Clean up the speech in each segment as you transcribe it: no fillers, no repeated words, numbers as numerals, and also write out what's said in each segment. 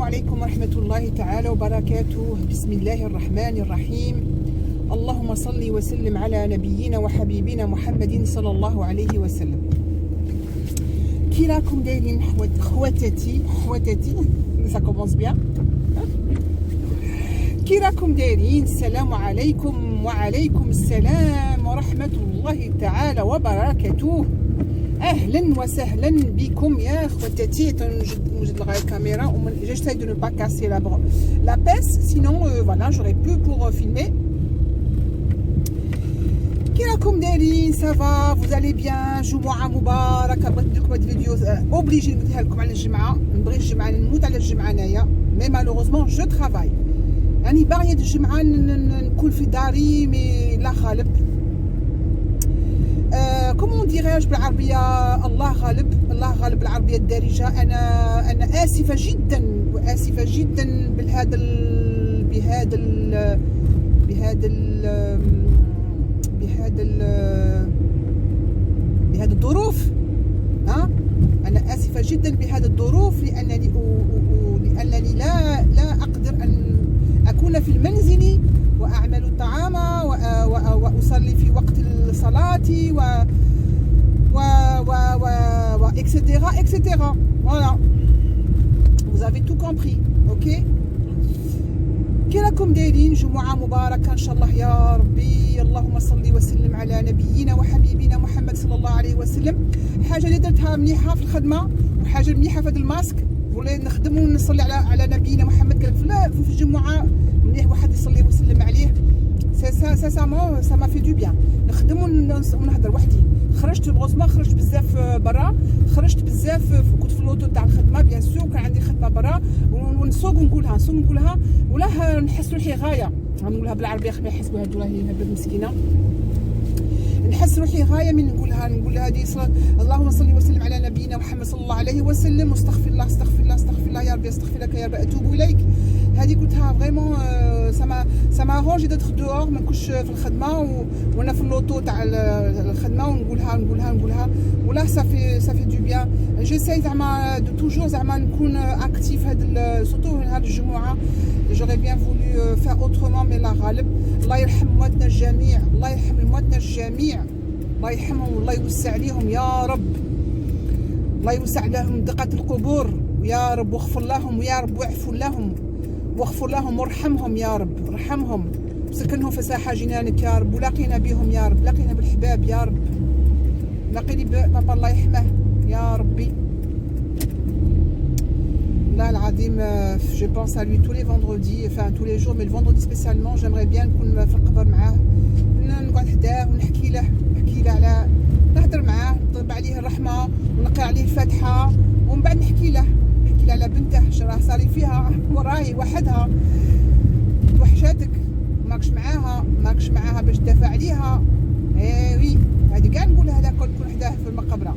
عليكم ورحمة الله تعالى وبركاته. بسم الله الرحمن الرحيم. اللهم صل وسلم على نبينا وحبيبنا محمد صلى الله عليه وسلم. كي راكم دايرين خواتاتي ça commence bien. كي راكم دايرين؟ السلام عليكم. وعليكم السلام ورحمة الله تعالى وبركاته. اهلا وسهلا بكم يا خواتاتي. نوجد لغايه الكاميرا j'essaie de ne pas casser la pince, sinon voilà j'aurais plus pour filmer. كي راكم دايرين؟ سافا vous allez bien؟ جمعة مباركة. بغيت ندير لكم هاد الفيديو اوبليجي نديرها لكم على الجمعة. نبغي الجمعة، نموت على الجمعة انايا، مي مالوغوزمون جو ترافاي. يعني باغية الجمعة نكون في داري، مي لا غالب. كومون ديغاج بالعربيه؟ الله غالب، الله غالب بالعربيه الدارجه. انا اسفه جدا واسفه جدا بهذا الظروف. انا اسفه جدا بهذه الظروف، لانني لا اقدر ان اكون في المنزل واعمل الطعام واصلي في وقت صلاتي etc. Voilà, vous avez tout compris. ok. كي راكم دايرين؟ جمعة مباركة ان شاء الله يا ربي. اللهم صل وسلم على نبينا وحبيبنا محمد صلى الله عليه وسلم. حاجة اللي درتها مليحة في الخدمة وحاجة مليحة في هذا الماسك، ولا نخدم ونصلي على نبينا محمد. قالك في الجمعة مليح واحد يصلي ويسلم عليه. ساسامون سا ما في دو بيان. نخدم ونهضر وحدي. خرجت بغوزما، خرجت بزاف برا، خرجت بزاف، كنت في اللوطو تاع الخدمه بيان سور، كان عندي خدمه برا، ونسوق نقولها ولا نحس روحي غايه. نقولها بالعربيه خلينا يحسبوا هادو راهي هبه مسكينه. نحس روحي غايه من نقول هذه اللهم صل وسلم على نبينا محمد صلى الله عليه وسلم. واستغفر الله استغفر الله استغفر الله يا ربي، استغفر لك يا ربي، اتوب اليك. هذه قلتها فريمون سما رونجي دتر دوغ، ما نكونش في الخدمه وانا في اللوطو تاع الخدمه ونقولها ولا صافي دو بيان. جيساي زعما دو توجور زعما نكون اكتيف سورتو هاد الجمعه. جوري بيان فولو فير اوترومون، مي لا غالب. الله يرحم مواتنا الجميع، الله يرحم مواتنا الجميع، الله يرحمهم والله يوسع عليهم يا رب. الله يوسع لهم دقة القبور يا رب، واغفر لهم يا رب، واعفو لهم واغفر لهم وارحمهم يا رب، ارحمهم وسكنهم فساحة جنانك يا رب. ولاقينا بهم يا رب، لاقينا بالحباب يا رب، لاقيني بابا الله يحمه يا ربي. Là, العظيم, je pense à lui tous les vendredis, enfin tous les jours, mais le vendredi spécialement, j'aimerais bien نكون في القبر معاه، نقعد حداه ونحكي له على، نهضر معاه، نطلب عليه الرحمة ونقرا عليه الفاتحة، ومن بعد نحكي له على بنته شراه صاري فيها وراهي وحدها. وحشاتك، ماكش معاها باش تدافع عليها. وي هذه كاع نقولها لها كون نكون حداه في المقبره.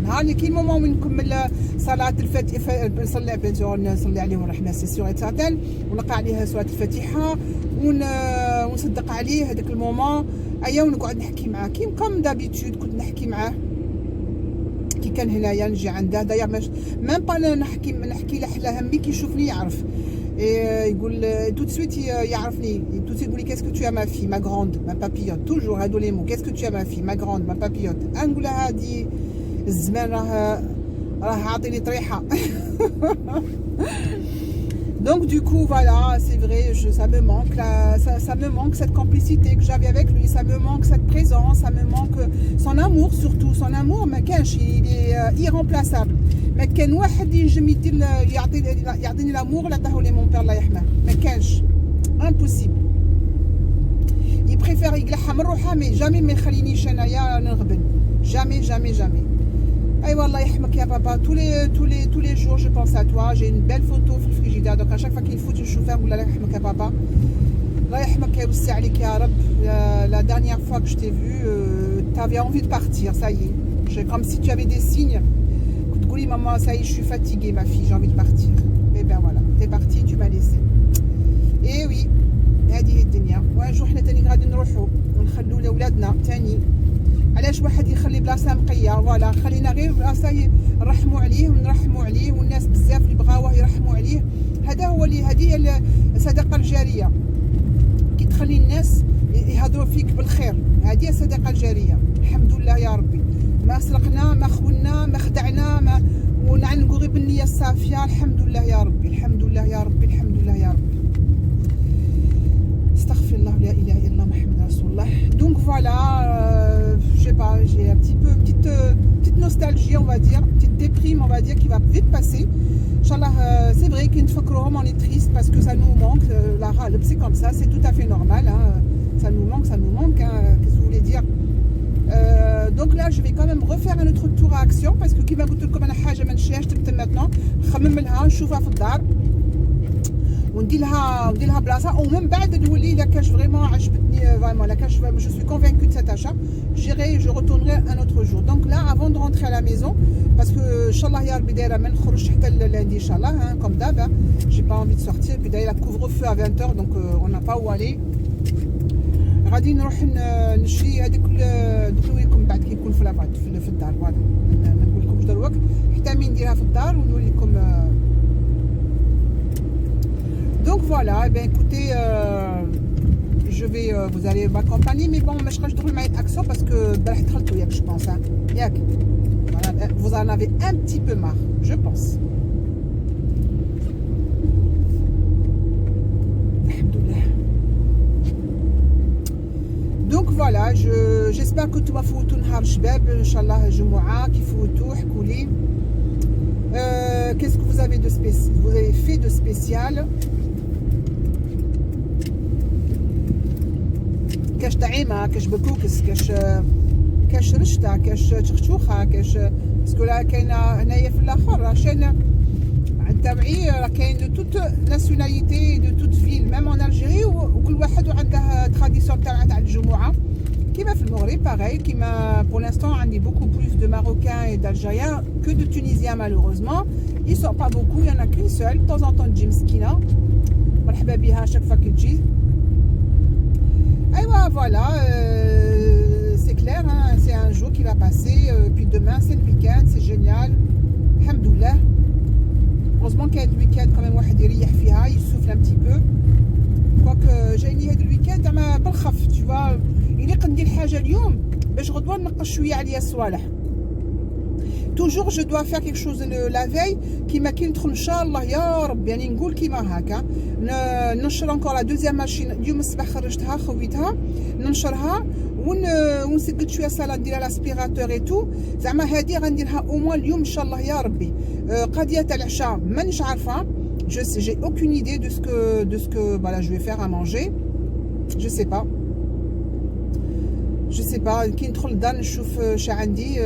نهار اللي كاين مومون وين نكمل صلاه الفاتحه، نصلي عليه ونرحمه سي سيغ ايتاتال، ونقرا عليها سوره الفاتحه ونصدق عليه هذاك المومون. ايا ونقعد نحكي معاه كيم دابيتود كنت نحكي معاه كي كان هنايا. نجي عنده داير ميم با نحكي له حلا همي، كي يشوفني يعرف، يقول تو سويت يعرفني، تو يقول لي كاسكو تو ما في ما غروند ما بابيوت، توجور هادو لي مو كاسكو تو ما في ما غروند ما بابيوت. نقول لها هادي الزمان راه عاطيني طريحه. Donc du coup voilà, c'est vrai, ça me manque cette complicité que j'avais avec lui, ça me manque cette présence, ça me manque son amour, surtout son amour. ما كانش، il est irremplaçable. ما كان واحد ينجم يعطيني l'amour اللي عطاه لي مون بير الله يرحمه، ما كانش، impossible. يبريفير يقلعها من روحها، مي جامي ما يخلينيش انايا نغبن، jamais. ايوا الله يرحمك يا بابا. tous les jours je pense à toi. j'ai une belle photo في الفريجيدار، donc à chaque fois qu'il faut نشوفها نقول الله يرحمك يا بابا، الله يرحمك يوسع عليك يا رب. La dernière fois que je t'ai vu, t'avais envie de partir, ça y est, comme si tu avais des signes. كنت تقولي maman ça y est, je suis fatiguée ma fille, j'ai envie de partir. Et ben voilà, t'es partie, tu m'as laissé. Et oui, هذه هي الدنيا. وان جور حنا تاني غادي نروحوا ونخلوا لاولادنا تاني. علاش واحد يخلي بلاصه نقيه؟ فوالا، خلينا غير بلاصه نرحموا عليه والناس بزاف اللي بغاوه يرحموا عليه. هذه هي الصدقة الجارية كي تخلي الناس يهضروا فيك بالخير. هذه الصدقة الجارية. الحمد لله يا ربي، ما سرقنا، ما خونا، ما خدعنا، ما ونعنقوا غير بالنية الصافية. الحمد لله يا ربي، الحمد لله يا ربي، الحمد لله يا ربي. استغفر الله، لا اله الا الله، محمد رسول الله. Donc voilà, je sais pas, j'ai un petit peu petite nostalgie, on va dire, petite déprime, on va dire, qui va vite passer. Inch'Allah, c'est vrai qu'une fois que on est triste parce que ça nous manque, la râle, c'est comme ça, c'est tout à fait normal, hein. Ça nous manque, hein. Qu'est-ce que vous voulez dire? Donc là, je vais quand même refaire un autre tour à Action parce que qui va goûter comme un حاجة ما نشريهاش maintenant, نخمم لها نشوفها في الدار وندير لها بلاصه، ومن بعد تولي الا كاش فريمون عجبتني فريمون، الا كاش je suis convaincue de cet achat, je retournerai un autre jour. Donc là, avant de rentrer à la maison, parce que inchallah ya rabbi دايره ما نخرجش حتى lundi inchallah, comme d'hab, j'ai pas envie de sortir, puis d'ailleurs la couvre-feu à 20h, donc on n'a pas où aller. غادي نروح نشري هذيك نوريكم بعد كي يكون في لافات في الدار. فوالا ما نقولكمش دروك حتى مين نديرها في الدار ونوريكم. Donc voilà, et bien écoutez, vous allez m'accompagner, mais bon, je vais trouver ma action parce que je pense, hein. Voilà, vous en avez un petit peu marre, je pense. Donc voilà, j'espère que tout va foutre نهار شباب ان شاء الله جمعة كي فوتوا حكوا لي. Qu'est-ce que vous avez de spécial, vous avez fait de spécial؟ كاش طعيمه، كاش بكوكس، كاش رشته، كاش تختوخه، كاش باسكو لا كاينه هنايا في الاخر عشان تبعي راه كاين دو توت ناسيوناليتي دو توت فيل ميم ان الجيري، وكل واحد وعنده تراديسيون تاع الجمعه كيما في المغرب باغي. كيما pour l'instant عندي beaucoup plus de Marocains et d'Algériens que de Tunisiens malheureusement. Ils sont pas beaucoup, il y en a qu'une seule de temps en temps تجي مسكينه مرحبا بها chaque fois qu'elle تجي. Ah voilà, c'est clair, hein, c'est un jour qui va passer, puis demain c'est le week-end, c'est génial, alhamdoulilah. Heureusement qu'il y a le week-end quand même, il souffle un petit peu. Quoique j'ai هذا الويكاند زعما بالخف، tu vois, اللي قندير حاجه اليوم باش غدوه نقص شويه عليا الصوالح. Toujours je dois faire quelque chose la veille كيما كي ندخل ان شاء الله يا رب، يعني نقول كيما هكا ننشر encore la deuxième machine. اليوم الصباح خرجتها خويتها ننشرها ونسقط شويه صاله نديرها لاسبيراتور اي تو. زعما هذه غنديرها او موان اليوم ان شاء الله يا ربي. قضيه تاع العشاء مانيش عارفه، j'ai aucune idée de ce que voilà je vais faire à manger. je sais pas كي ندخل للدار نشوف شا عندي.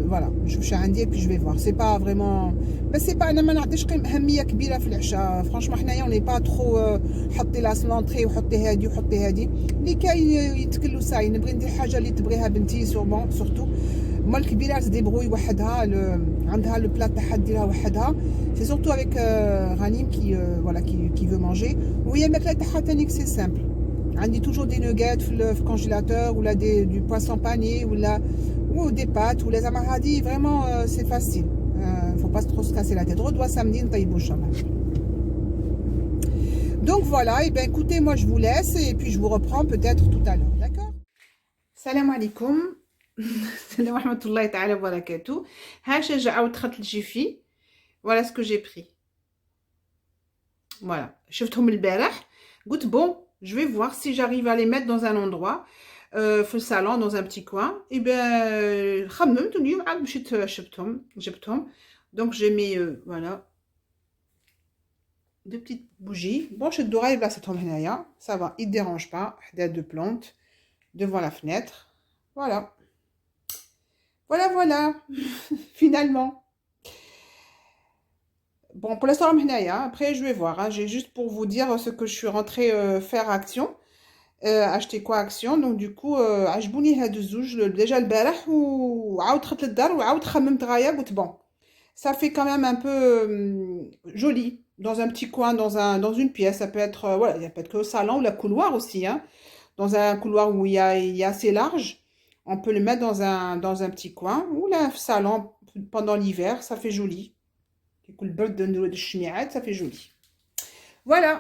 فوالا نشوف شا عندي بي جو في فوار. سي با فريمون، بس سي با انا ما نعطيش اهميه كبيره في العشاء فرانشمون. حنايا اوني با ترو حطي لاس لونطري وحطي هادي وحطي هادي اللي كاين يتكلوا ساي. نبغي ندير حاجه اللي تبغيها بنتي سورمون سورتو. هما الكبيره تديبغوي وحدها، عندها لو بلا تاعها ديرها وحدها. سي سورتو افيك غنيم كي فوالا كي فو مانجي. وهي الماكله تاعها تانيك سي سامبل. عندي توجور دي نوغات في الكونجيلاتور ولا دو بواسون باني ولا ou des pâtes ou les amaradi. Vraiment c'est facile, faut pas trop se casser la tête. Redois samedi n'taïbou inchallah. Donc voilà, et bien écoutez, moi je vous laisse et puis je vous reprends peut-être tout à l'heure, d'accord? Salam alaikum. Salam wa rahmatullahi ta'ala wa barakatuh. Hache j'aout khat الجيفي. Voilà ce que j'ai pris. Voilà, شفتهم البارح قلت bon, je vais voir si j'arrive à les mettre dans un endroit في الصالون dans un petit coin. Et ben خممت اليوم عاد مشيت جبتهم. Donc j'ai mis voilà deux petites bougies. Bon, je dois بلاصتهم هنايا, ça va, il dérange pas. حدا deux plantes devant la fenêtre. Voilà. Finalement. Bon, pour l'instant هنايا. Après je vais voir, hein. J'ai juste pour vous dire ce que je suis rentrée faire à Action. acheter quoi Action. Donc du coup عجبوني هاد الزوج déjà البارح وعاود دخلت للدار وعاود خممت غايا قلت bon, ça fait quand même un peu joli dans un petit coin, dans une pièce. Ça peut être voilà, il y a peut être que au salon ou la couloir aussi, hein. Dans un couloir où il y a assez large, on peut le mettre dans un petit coin ou le salon pendant l'hiver, ça fait joli. Ça fait joli. Voilà,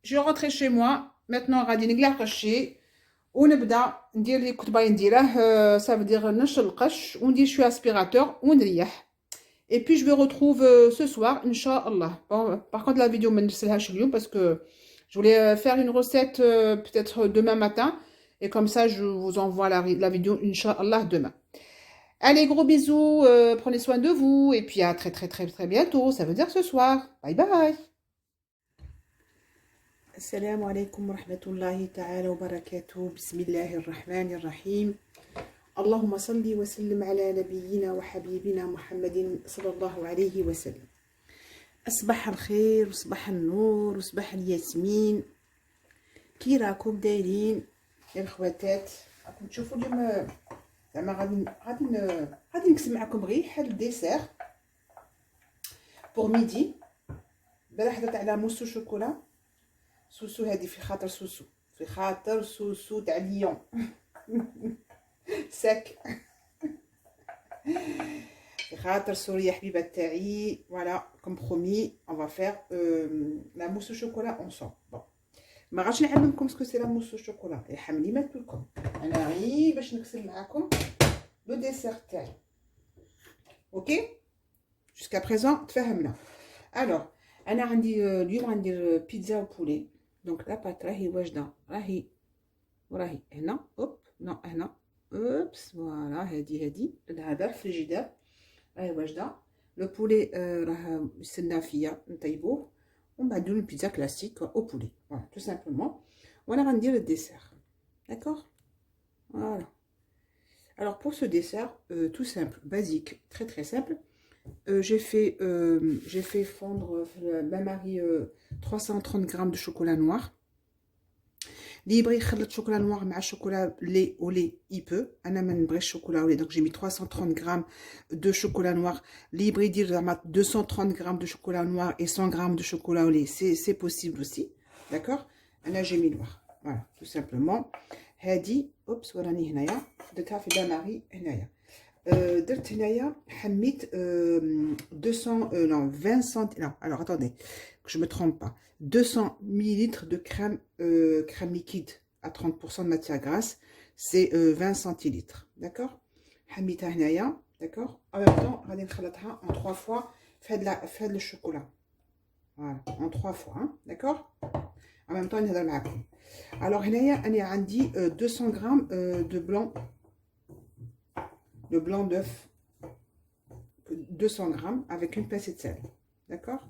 je rentre chez moi. Maintenant, غادي نقلع قشي ونبدا ندير اللي كنت باغي نديره. Ça veut dire نشر القش وندير شويه اسبيراتور ونريح. Et puis je me retrouve ce soir, Inch'Allah. Bon, par contre, la vidéo parce que je voulais faire une recette peut-être demain matin. Et comme ça, je vous envoie la vidéo, Inch'Allah, demain. Allez, gros bisous, prenez soin de vous. Et puis à très très très très bientôt. Ça veut dire ce soir. Bye bye. Assalamu alaikum wa rahmatullahi ta'ala wa barakatuh. Bismillahirrahmanirrahim. اللهم صل وسلم على نبينا وحبيبنا محمد صلى الله عليه وسلم. أصبح الخير وصباح النور وصباح الياسمين. كي راكم دايرين يا الخواتات؟ راكم تشوفوا اليوم زعما غادي نقسم معكم غير حل ديسير بور ميدي. البارح درت على موسو شوكولا. سوسو هذه في خاطر سوسو تاع ليون. ساك خاطر سوريا حبيبه تاعي. فوالا كوم برومي اون فا فير لا موس شوكولا اونصون. بون ما غاديش نعلمكم سكو سي لا موس شوكولا يا حملي ما لكم انا غير باش نكسل معاكم لو ديسير تاعي. اوكي جوسكا بريزون تفهمنا. الوغ انا عندي اليوم غندير بيتزا وبولي. دونك لا بات راهي واجده وراهي هنا. اوب نو هنا اوبس فوالا هادي هذا الفريجيدير راهي واجده. لو بولي راه يستنى فيا نطيبوه ومن بعد نديرو البيتزا كلاسيك او بولي. فوالا تو سامبلومون. وانا غندير الديسير. داكوغ فوالا. Alors pour ce dessert tout simple, basique, très très simple, j'ai fait fondre bain-marie 330 g de chocolat noir. اللي يبغي يخلط شوكولا نوار مع شوكولا لي او لي يبو. انا ما نبغيش شوكولا ولي دونك جي مي 330 غرام دو شوكولا نوار. اللي يبغي يدير زعما 230 غرام دو شوكولا نوار et 100 غرام دو شوكولا ولي سي بوسيبل اوسي. داكوغ انا جي مي نوار. فوالا تو سامبلومون. هادي اوبس وراني هنايا درتها في باماري هنايا. درت هنايا حميت 200 non 20 cent non alors attendez que je me trompe pas, 200 ml de crème liquide à 30% de matière grasse, c'est 20 centilitres. D'accord. حميتها هنايا. D'accord. En même temps غادي نخلطها en 3 fois fait le chocolat. Voilà, en 3 fois hein. D'accord. En même temps نهضر معاكم. Alors هنايا انا عندي 200 grammes de blanc d'œuf, 200 grammes avec une pincée de sel. D'accord.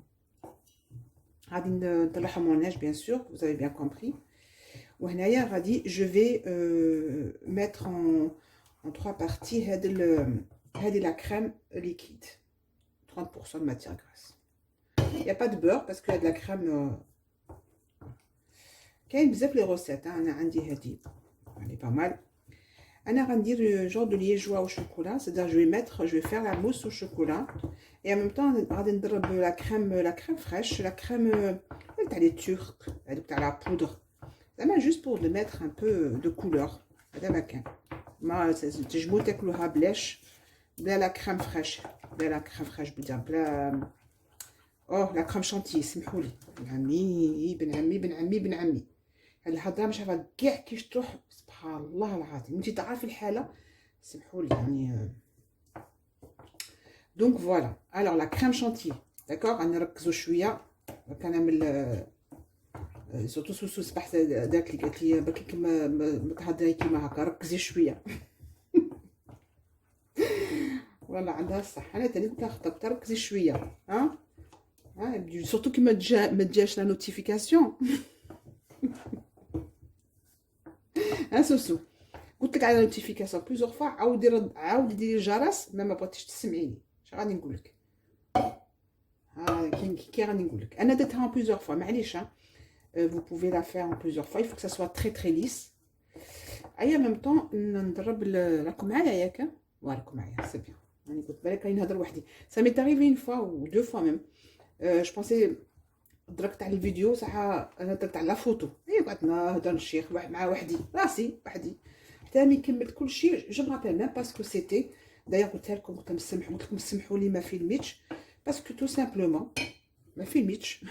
غادي نطلعهم موناج bien sûr, vous avez bien compris. وهنايا غادي je vais mettre en 3 parties هذه la crème liquide 30% de matière grasse. Il n'y a pas de beurre parce qu'il y a de la crème. كاين بزاف لي روسيت. انا عندي هذه يعني pas mal. انا غندير genre de liégeois au chocolat, c'est-à-dire je vais faire la mousse au chocolat et en même temps غادي نضرب la crème fraîche, la crème تاع les turcs هذوك تاع la poudre زعما juste pour de mettre un peu de couleur. هذا ما كان ما تجمو تاكلوها بلاش بلا la crème fraîche بلا اوه لا كريم شانتي. سمحوا لي بن عمي هاد الهضره مش عارفه كاع كيش تروح. سبحان الله العظيم انتي تعرفي الحاله. سمحوا لي يعني. دونك فوالا. الوغ لا كريم شانتي داكوغ غنركزوا شويه. كنعمل سورتو سوسو صباح داك اللي قالت لي باكي كما تهضري كيما هكا ركزي شويه. والله عندها الصح. انا تاني كنخطب تركزي شويه. ها سورتو كي ما تجاش لا نوتيفيكاسيون. ها سوسو قلت لك على نوتيفيكاسيون بليزيور فوا. عاودي ديري الجرس. ما بغيتيش تسمعيني اش غادي نقول لك. كي غادي نقول لك انا درتها بليزيور فوا. معليش vous pouvez la faire en plusieurs fois. Il faut que ça soit très très lisse. اي ميم طون نضرب. راكم معايا ياك؟ راكم معايا سي بيان. راني قلت بالك راني نهضر وحدي. ça m'est arrivé une fois ou deux fois même. je pensais دركت على الفيديو صح. انا درت على فوتو. قعدت نهضر الشيخ مع وحدي راسي وحدي حتى ملي كملت كلشي. جو مابيل ميم باسكو سيتي دايوغ قلتها لكم. قلت لكم سمحوا لي ما فيلميتش باسكو تو سامبلومون ما فيلميتش.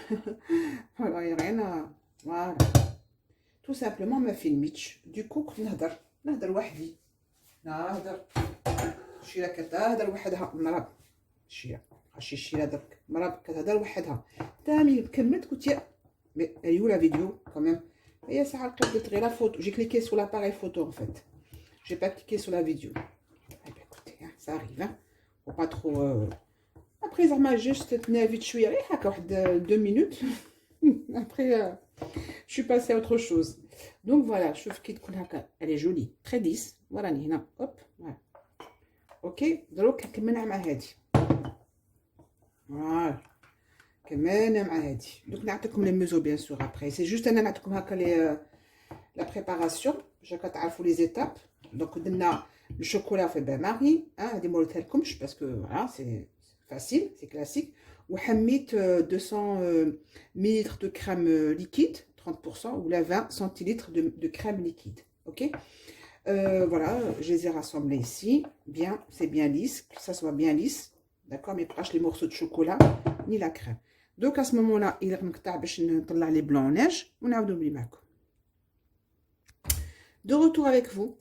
فوالا rien. Voilà. Tout simplement ما فيلميتش. Du coup كنت نهضر وحدي. نهضر شيرة كتهضر وحدها. مرض شيرة ماشي شيرة درك. مرض كتهضر وحدها. تامي كملت قلت يا ايوا لا فيديو كمان. هي ساعة لقيت غير لا فوتو. J'ai cliqué sur l'appareil photo en fait. J'ai pas cliqué sur la vidéo. Eh bien écoutez, hein, ça arrive, hein. Faut pas trop... Après, ça m'a juste tenu vite chouïa, encore 2 minutes. Après, je suis passée à autre chose. Donc voilà, je trouve qu'elle est jolie, très lisse. Voilà, Nina, hop, voilà. Ok, donc, كمان مع هادي. Voilà. كمان مع هادي. Donc, نعطيكم les mesures bien sûr après. C'est juste أنا نعطيكم هكا la préparation. Je vais تعرفوا les étapes. Donc, درنا le chocolat fait bain-marie. هادي ما قلتهالكمش parce que voilà, c'est facile, c'est classique. Ou حميت 200 ml de crème liquide, 30%, ou la 20 centilitres de crème liquide. Ok, voilà, je les ai rassemblés ici. Bien, c'est bien lisse, que ça soit bien lisse. D'accord, mais pas les morceaux de chocolat ni la crème. Donc à ce moment-là, il نقطع باش نطلع les blancs en neige. ونعاودو نولي معكم. De retour avec vous,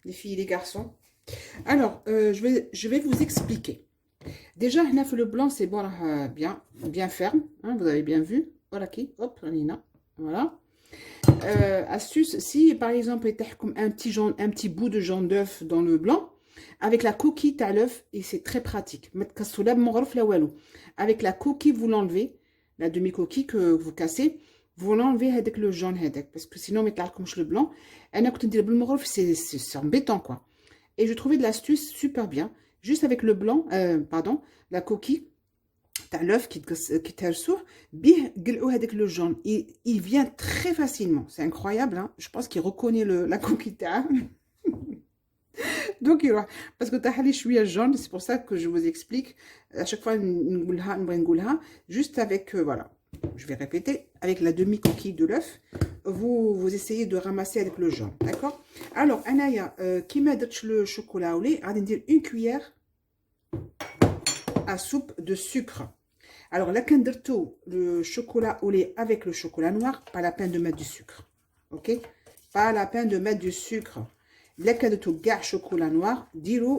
les filles et les garçons. Alors, je vais vous expliquer. Déjà, le blanc, c'est bon, bien ferme. Hein, vous avez bien vu. Voilà qui, hop, voilà. Astuce, si par exemple, un petit bout de jaune d'œuf dans le blanc, avec la coquille, tu as l'œuf et c'est très pratique. Avec la coquille, vous l'enlevez, la demi-coquille que vous cassez, vous l'enlevez avec le jaune, parce que sinon, comme le blanc, c'est embêtant, quoi. Et je trouvais de l'astuce super bien. Juste avec le blanc, la coquille, t'as l'œuf qui t'assure, avec le jaune. Il vient très facilement. C'est incroyable, hein? Je pense qu'il reconnaît la coquille. Donc, parce que t'as les chouïa jaune, c'est pour ça que je vous explique. À chaque fois, juste avec, voilà, je vais répéter, avec la demi-coquille de l'œuf, vous essayez de ramasser avec le jaune, d'accord? Alors, Anaya, qui m'a dit le chocolat au lait, on va dire une cuillère à soupe de sucre. Alors, là, quand le chocolat au lait avec le chocolat noir, pas la peine de mettre du sucre, ok? Pas la peine de mettre du sucre. Là, quand tu chocolat noir, dis-le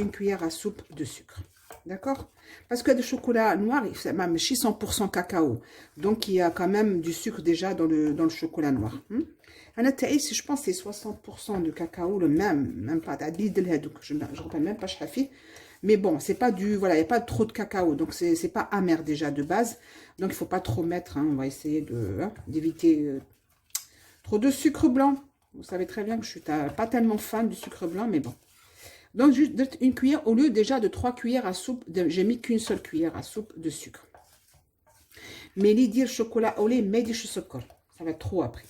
une cuillère à soupe de sucre. D'accord? Parce que le chocolat noir, c'est même 100% cacao. Donc, il y a quand même du sucre déjà dans le chocolat noir. Je pense que c'est 60% de cacao, le même pas. Donc, je ne rappelle même pas, mais bon, c'est pas du... Voilà, il n'y a pas trop de cacao. Donc, c'est pas amer déjà de base. Donc, il ne faut pas trop mettre. Hein, on va essayer d'éviter trop de sucre blanc. Vous savez très bien que je suis pas tellement fan du sucre blanc, mais bon. Donc, juste une cuillère, au lieu déjà de 3 cuillères à soupe, j'ai mis qu'une seule cuillère à soupe de sucre. Mais les dire chocolat au lait, mais sucre. Ça va être trop après.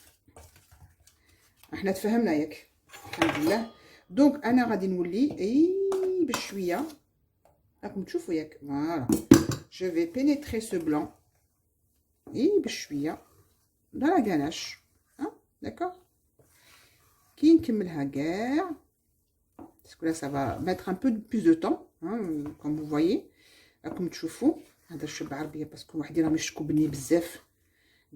Donc, أنا غادي نولي بشوية. راكم تشوفوا ياك. Voilà. Je vais pénétrer ce blanc. بشوية. Dans la ganache. Hein? D'accord? Qui نكملها كاع. Parce que là, ça va mettre un peu plus de temps, hein, comme vous voyez. راكم تشوفوا. هذا الشرب عربية باسكو واحد راهم يشكوا بني بزاف.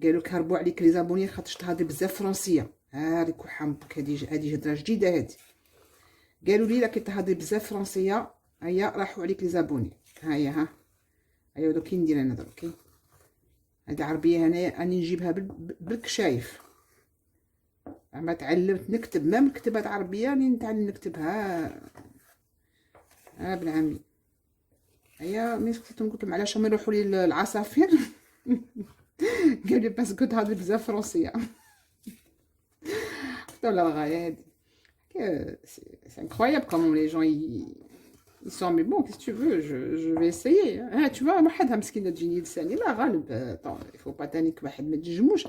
قالوا لك هربوا عليك لي زابوني خاطرش تهضري بزاف فرنسية. هذيك وحمك هذه هضره جديدة هذه. قالوا لي راكي تهضري بزاف فرنسية. هيا راحوا عليك لي زابوني. ها هيا دوك كي ندير انا دوك. هذه عربية هنايا راني نجيبها بالكشايف. ما تعلمت نكتب ما كتابات عربيه راني نتعلم نكتبها بالعامي. هيا ملي سكتهم قلت لهم علاش هما يروحوا لي العصافير. قال لي باسكو تهضري بزاف فرنسيه. ولا الغايه هادي. C'est incroyable comment les gens ils sont, mais bon, qu'est-ce que tu veux, je vais essayer. Hein, tu vois, واحدها مسكينه تجيني لساني لا غالب. il faut pas تانيك واحد ما تجموش.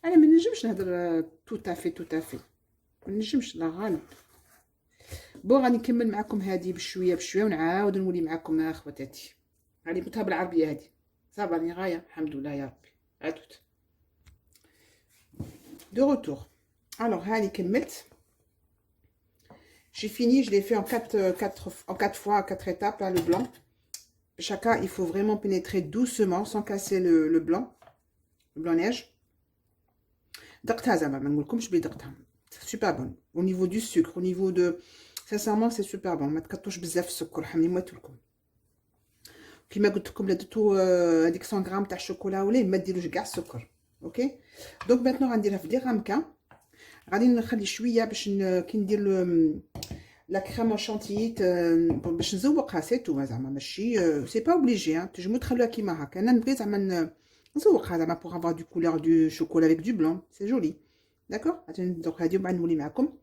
انا ما نجمش نهضر تو تافي ما نجمش لا غالب. بون غادي نكمل معكم هذه بشويه ونعاود نولي معكم اخواتاتي. غادي نقولها بالعربيه هذه صافا راني غايه الحمد لله يا ربي. عاتوت دو روتور. الوغ هاني كملت. J'ai fini, je l'ai fait en 4 fois, 4 étapes, là, le blanc. Chacun, il faut vraiment pénétrer doucement sans casser le blanc neige. C'est super bon. Au niveau du sucre, au niveau de... Sincèrement, c'est super bon. ما تكتروش بزاف السكر حملي مويتلكم. كيما قلت لكم لا درتو هذيك 100 غرام تاع الشوكولا ولا ما ديروش كاع السكر. اوكي دونك ماتنو غنديرها في دي غامكان. غادي نخلي شويه باش كي ندير لا كريم شانتيي باش نزوقها سي تو زعما ماشي سي با اوبليجي تنجمو تخلوها كيما هكا. انا نبغي زعما نزوقها زعما بوغ افوار دو كولور دو شوكولا افيك دو بلون سي جولي داكوغ. غادي ندوق هادي ومن بعد نولي معكم.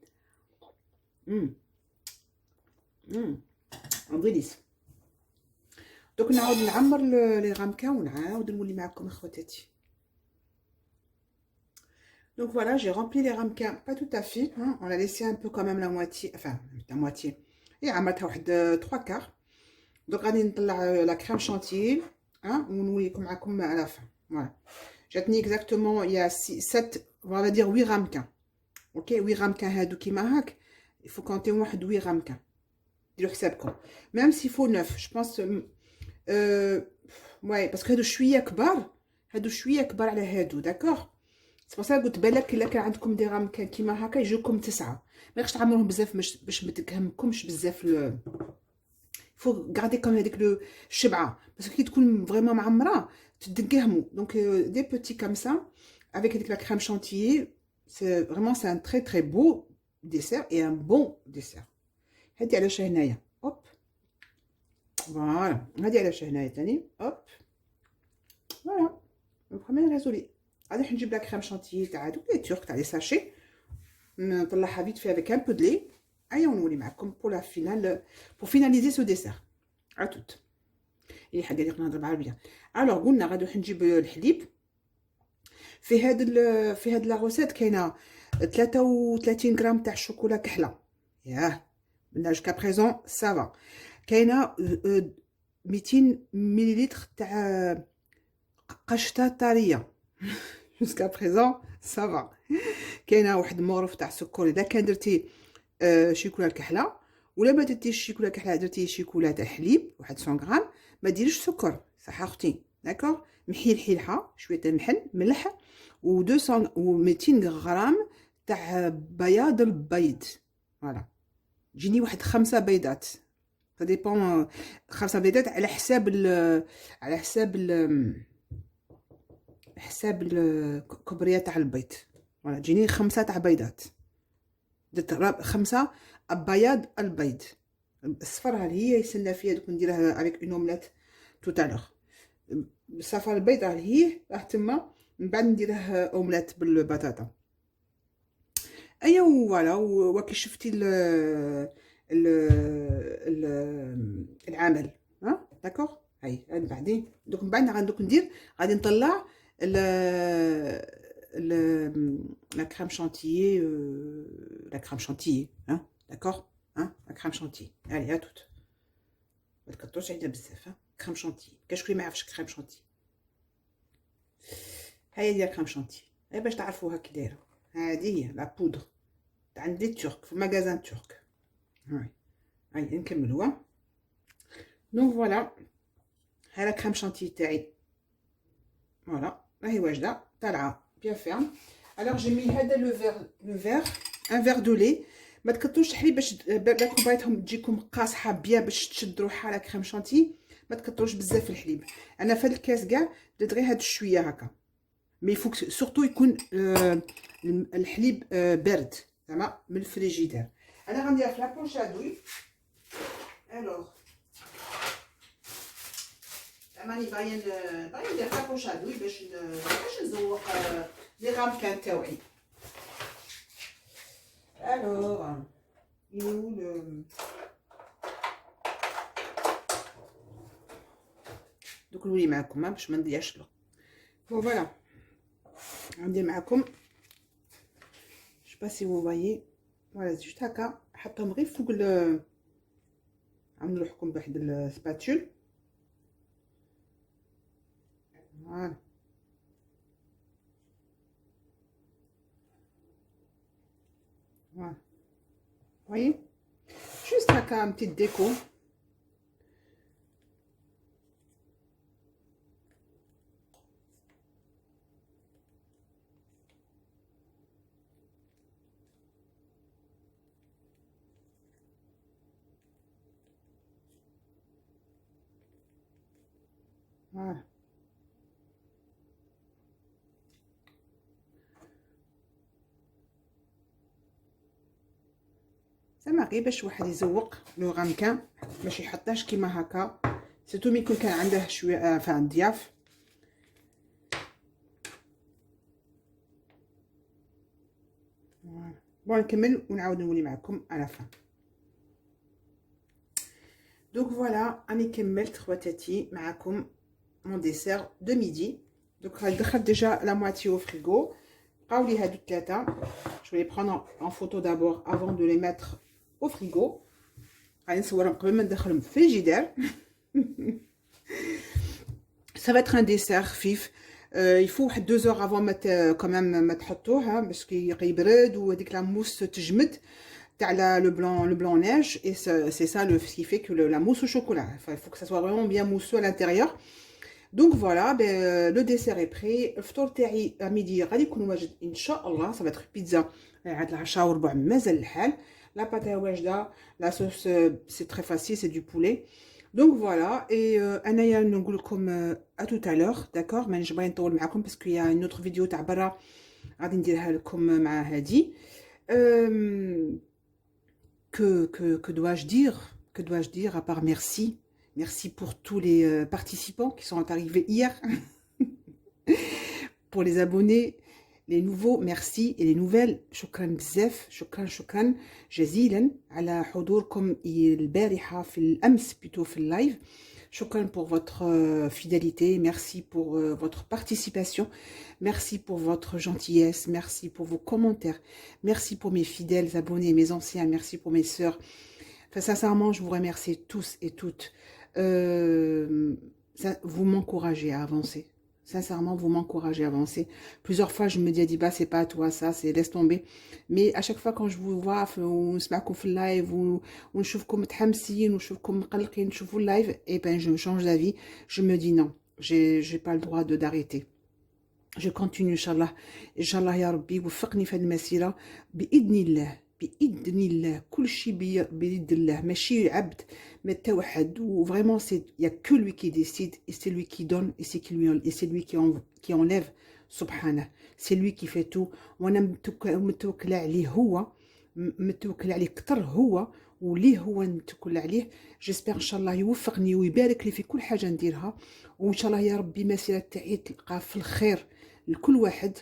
ديليس. دوك نعاود نعمر لي غامكان ونعاود نولي معكم اخواتاتي. Donc voilà, j'ai rempli les ramequins, pas tout à fait, hein. On a laissé un peu quand même la moitié, enfin la moitié. Et عملتها واحد 3 quarts. Donc غادي نطلع la crème chantilly, hein, ونوليكم معكم à la fin. Voilà. جاتني exactement il y a 7, on va dire 8 ramequins. OK, 8 ramequins هادو كيما هاك. Il faut compter واحد 8 ramequins. ديروا حسابكم. Même s'il faut 9, je pense ouais, parce que هادو شويه كبار. هادو شويه كبار على هادو, d'accord. C'est pour ça que قلت بالك الا كان عندكم دي غامكان كيما هكا يجوكم 9. ما يخش تعمروهم بزاف باش ما تكهمكمش بزاف فو غاردي كوم هذيك الشبعه باسكو كي تكون فريمون معمره تدقهموا. دونك دي بوتي كوم سا avec هذيك لا كريم شانتيي سي فريمون سي ان تري تري بو ديسير اي ان بون ديسير. هادي علاش هنايا اوب فوالا. هادي علاش هنايا ثاني اوب فوالا البروميير ريزولي. غادي نجيب لا كريم شانتيي تاع هادوك لي تورك تاع لي ساشي نطلعها فيت في افيك ان بو دو لي. ايا ونولي معكم بور لا فينال بور فيناليزي سو ديسير ا توت. اي حاجه اللي نهضر بالعربيه. الوغ قلنا غادي نجيب الحليب. في هاد لا روسيت كاينه 33 غرام تاع الشوكولا كحله. ياه من جوكا بريزون سافا. كاينه 200 مليلتر تاع قشطه طريه. jusqu'à présent ça va. كاينه واحد مغرف تاع السكر اذا كان درتي شيكولا الكحله ولا ما درتيش شيكولا الكحله درتي شيكولا تاع الحليب واحد 100 غرام ما ديريش سكر صح اختي داكوغ. محي الحلحه شويه تاع ملح و200 و200 غرام تاع بياض البيض. فوالا جيني واحد 5 بيضات ça dépend 5 بيضات على حساب الكبريه تاع البيض. فوالا تجيني 5 تاع بيضات. درت 5 بياض البيض. الصفر ها هي يسنى فيها دوك نديرها افيك اون اومليت تو تالور. صفر البيض ها هي راه تما من بعد نديره اومليت بالبطاطا. ايا فوالا. وكي شفتي العمل ها داكوغ. هاي من بعدين دوك من بعد غندوك ندير غادي نطلع la crème chantilly, hein, d'accord, hein, la crème chantilly. Allez, à toutes. ما تكتروش عندنا بزاف ها. crème chantilly كاش شكون ما يعرفش crème chantilly. هاي هي crème chantilly. غير باش تعرفوها كي دايره. هذه هي لا بودر تاع عند لي تورك في ماغازان تورك. هاي نكملوها. دونك فوالا هاي لا crème chantilly تاعي. فوالا راهي واجده طالعه بيان فيرم. الوغ جي مي هذا لو فير ان فير دو لي. ما تكتروش الحليب باش بالكم بغيتهم تجيكم قاصحه بيان باش تشد روحها لا كريم شانتي. ما تكتروش بزاف الحليب. انا في هذا الكاس كاع درت غير هاد شويه هكا. مي فوك سورتو يكون الحليب بارد زعما من الفريجيدير. انا غندير في لا بونشادوي. الوغ ماني باين ندير لا بونشادوي باش نزوق لي غامكان تاوعي. الوغ دوك نولي معكم باش ما نضيعش الوقت. فوالا غندير معكم جو با سي فو فايي. فوالا جوست هكا حطهم غير فوق عملوا لكم بواحد السباتول. فوالا فوالا وي جوست هكا بتيت ديكو. فوالا. زعما غير باش واحد يزوق لو غامكان باش يحطهاش كيما هكا، سيرتو ملي يكون كان عنده شويه فان ضياف. بون نكمل ونعاود نولي معكم على فان. دونك فوالا راني كملت خواتاتي معكم مون ديسير دو ميدي. دونك دخلت ديجا لا موitié au frigo. بقاو لي هادو الثلاثه. Je vais les prendre en photo d'abord avant de les mettre au frigo. غادي نصورهم قبل ما ندخلهم في الجدار. Ça va être un dessert خفيف. Il faut 2 heures avant quand même ما تحطوه باش كيبرد وهذيك لا موس تجمد تاع le blanc neige, et c'est ça ce qui fait que la mousse au chocolat. Enfin, il faut que ça soit vraiment bien mousseux à l'intérieur. Donc voilà, le dessert est prêt. الفطور تاعي à midi غادي يكون واجد ان شاء الله. Ça va être pizza عاد العشاء وربع مازال الحال. La pâte واجده, la sauce c'est très facile, c'est du poulet. Donc voilà, et انايا نقول لكم à tout à l'heure, d'accord. مانيش باغي نطول معكم parce qu'il y a une autre vidéo تاع برا غادي نديرها لكم مع هادي. Que dois-je dire? Que dois-je dire à part merci? Merci pour tous les participants qui sont arrivés hier. Pour les abonnés, les nouveaux, merci. Et les nouvelles, شكرا بزاف. شكرا جزيلا على حضوركم البارحة في الأمس plutôt في اللايف. شكرا pour votre fidélité. Merci pour votre participation. Merci pour votre gentillesse. Merci pour vos commentaires. Merci pour mes fidèles abonnés, mes anciens. Merci pour mes sœurs. Enfin, sincèrement, je vous remercie tous et toutes. Vous m'encouragez à avancer. Sincèrement, vous m'encouragez à avancer. Plusieurs fois, je me dis, Adiba, c'est pas à toi, ça, c'est laisse tomber. Mais à chaque fois, quand je vous vois, on se met في live, on chauffe متحمسين, on chauffe مقلقين, on chauffe live, et ben, je change d'avis. Je me dis non, j'ai pas le droit d'arrêter. Je continue, Inch'Allah. Inch'Allah, ya Rabbi, وفقني في هذه المسيرة بإذن الله. بإذن الله كل شيء بيد الله ماشي عبد ما توحد. Vraiment il y a que lui qui décide, et c'est lui qui donne, et c'est lui qui enlève. Subhanah, c'est lui qui fait tout. وانا متوكله عليه هو, متوكله عليه كتر هو وليه هو نتوكل عليه. جيسبر ان شاء الله يوفقني ويبارك لي في كل حاجه نديرها, وان شاء الله يا ربي مسيره تاعي تلقى في الخير لكل واحد.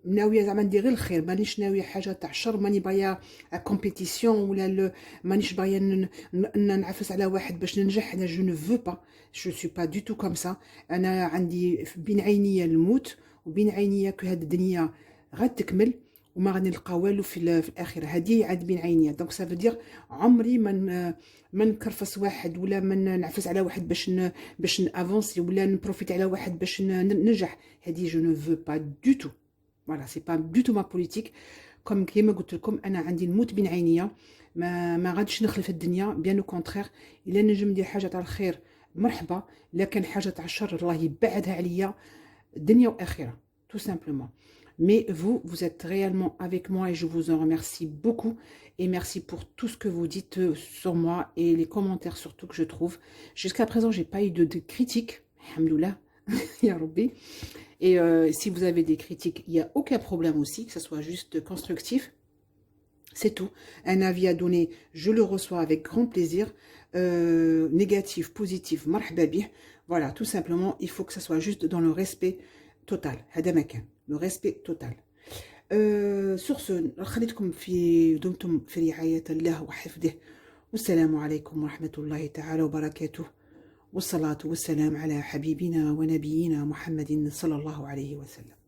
ناويه زعما ندير غير الخير, مانيش ناويه حاجه تاع الشر, ماني باغيه كومبيتيسيون ولا مانيش باغيه نعفس على واحد باش ننجح. انا جو نو فو با, جو سوي با دو تو كوم سا. انا عندي بين عينيا الموت وبين عينيا كو هاد الدنيا غتكمل وما غادي نلقى والو في الاخره. هذه عاد بين عينيا. دونك سا فو دير عمري ما نكرفس واحد ولا ما نعفس على واحد باش نافونسي ولا نبروفيت على واحد باش ننجح. هذه جو نو فو با دو تو. Voilà, c'est pas du tout ma politique. Comme كيما قلت لكم انا عندي الموت بين عينيا, ما غاديش نخلف الدنيا. بيان او كونترير, الا نجم ندير حاجه تاع الخير مرحبا, لكن حاجه تاع الشر الله يبعدها عليا دنيا واخره, tout simplement. Mais vous êtes réellement avec moi et je vous en remercie beaucoup. Et merci pour tout ce que vous dites sur moi et les commentaires surtout que je trouve. Jusqu'à présent, j'ai pas eu de critiques. Alhamdoulilah, ya Rabbi. Et si vous avez des critiques, il n'y a aucun problème aussi, que ce soit juste constructif. C'est tout. Un avis à donner, je le reçois avec grand plaisir. Négatif, positif, marhaba bih. Voilà, tout simplement, il faut que ça soit juste dans le respect total. هذا ما كان, le respect total. Sur ce, خليتكم دمتم في رعاية الله وحفظه. والسلام عليكم ورحمة الله تعالى وبركاته. والصلاة والسلام على حبيبنا ونبينا محمد صلى الله عليه وسلم.